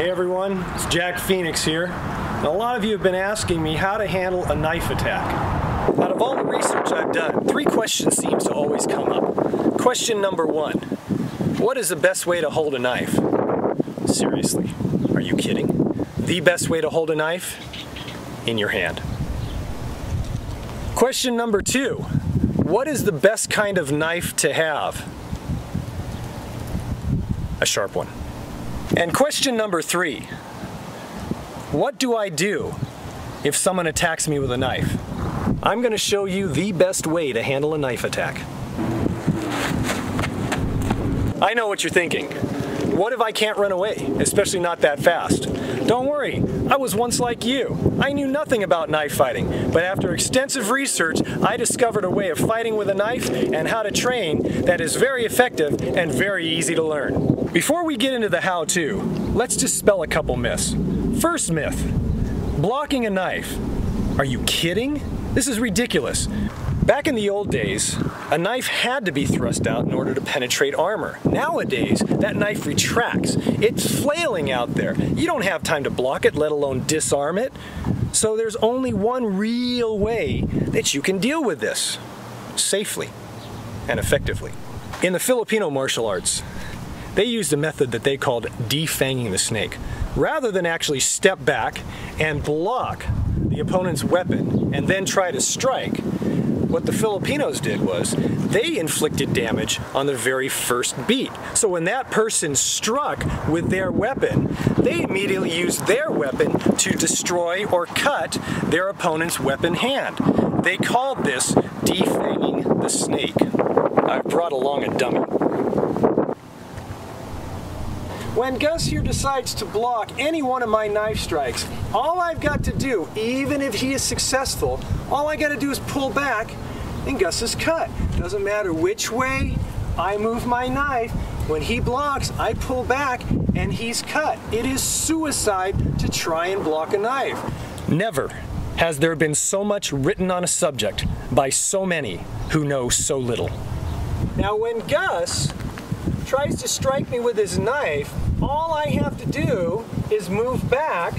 Hey everyone, it's Jack Phoenix here. Now, a lot of you have been asking me how to handle a knife attack. Out of all the research I've done, 3 questions seem to always come up. Question number 1, what is the best way to hold a knife? Seriously, are you kidding? The best way to hold a knife? In your hand. Question number 2, what is the best kind of knife to have? A sharp one. And question number 3, what do I do if someone attacks me with a knife? I'm going to show you the best way to handle a knife attack. I know what you're thinking. What if I can't run away, especially not that fast? Don't worry, I was once like you. I knew nothing about knife fighting, but after extensive research, I discovered a way of fighting with a knife and how to train that is very effective and very easy to learn. Before we get into the how-to, let's dispel a couple myths. First myth, blocking a knife. Are you kidding? This is ridiculous. Back in the old days, a knife had to be thrust out in order to penetrate armor. Nowadays, that knife retracts. It's flailing out there. You don't have time to block it, let alone disarm it. So there's only one real way that you can deal with this, safely and effectively. In the Filipino martial arts, they used a method that they called defanging the snake. Rather than actually step back and block the opponent's weapon and then try to strike, what the Filipinos did was they inflicted damage on the very first beat. So when that person struck with their weapon, they immediately used their weapon to destroy or cut their opponent's weapon hand. They called this defanging the snake. I've brought along a dummy. When Gus here decides to block any one of my knife strikes, all I've got to do, even if he is successful, all I got to do is pull back and Gus is cut. Doesn't matter which way I move my knife, when he blocks, I pull back and he's cut. It is suicide to try and block a knife. Never has there been so much written on a subject by so many who know so little. Now when Gus tries to strike me with his knife, all I have to do is move back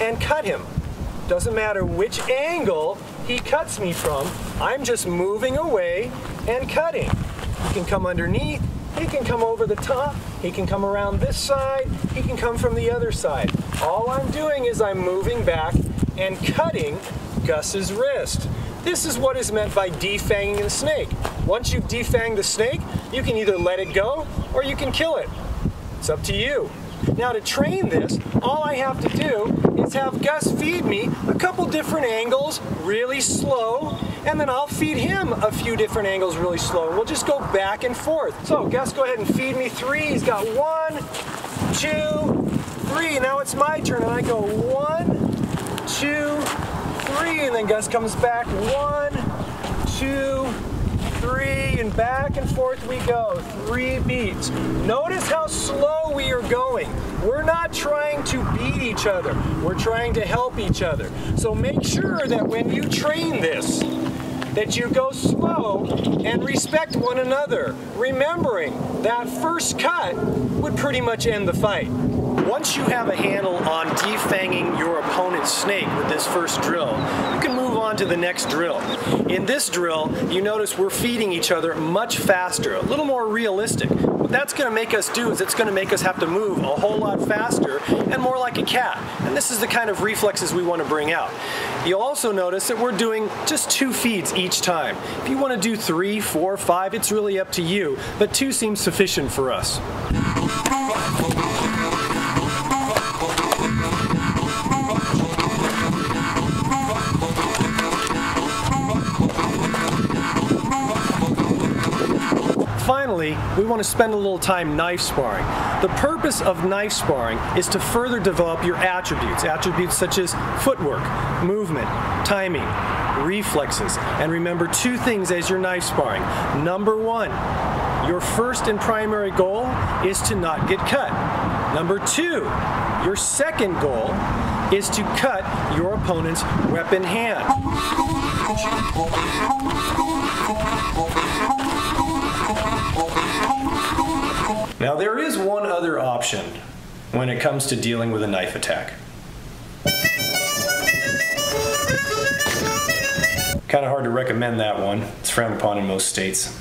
and cut him. Doesn't matter which angle he cuts me from, I'm just moving away and cutting. He can come underneath, he can come over the top, he can come around this side, he can come from the other side. All I'm doing is I'm moving back and cutting Gus's wrist. This is what is meant by defanging the snake. Once you've defanged the snake, you can either let it go or you can kill it. It's up to you. Now to train this, all I have to do is have Gus feed me a couple different angles really slow, and then I'll feed him a few different angles really slow. We'll just go back and forth. So Gus, go ahead and feed me 3. He's got 1, 2, 3. Now it's my turn, and I go 1, 2, 3, and then Gus comes back 1, 2, 3, and back and forth we go. 3 beats. Notice how slow we are going. We're not trying to beat each other. We're trying to help each other. So make sure that when you train this, that you go slow and respect one another, remembering that first cut would pretty much end the fight. Once you have a handle on defanging your opponent's snake with this first drill, you can move on to the next drill. In this drill, you notice we're feeding each other much faster, a little more realistic. What that's going to make us do is it's going to make us have to move a whole lot faster and more like a cat. And this is the kind of reflexes we want to bring out. You'll also notice that we're doing just 2 feeds each time. If you want to do 3, 4, 5, it's really up to you, but 2 seems sufficient for us. Finally, we want to spend a little time knife sparring. The purpose of knife sparring is to further develop your attributes such as footwork, movement, timing, reflexes, and remember 2 things as you're knife sparring. Number 1, your first and primary goal is to not get cut. Number 2, your second goal is to cut your opponent's weapon hand. Now there is one other option. when it comes to dealing with a knife attack. Kind of hard to recommend that one. It's frowned upon in most states.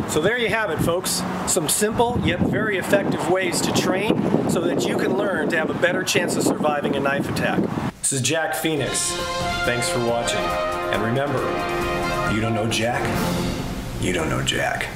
So there you have it, folks. Some simple yet very effective ways to train so that you can learn to have a better chance of surviving a knife attack. This is Jack Phoenix. Thanks for watching. And remember, you don't know Jack, you don't know Jack.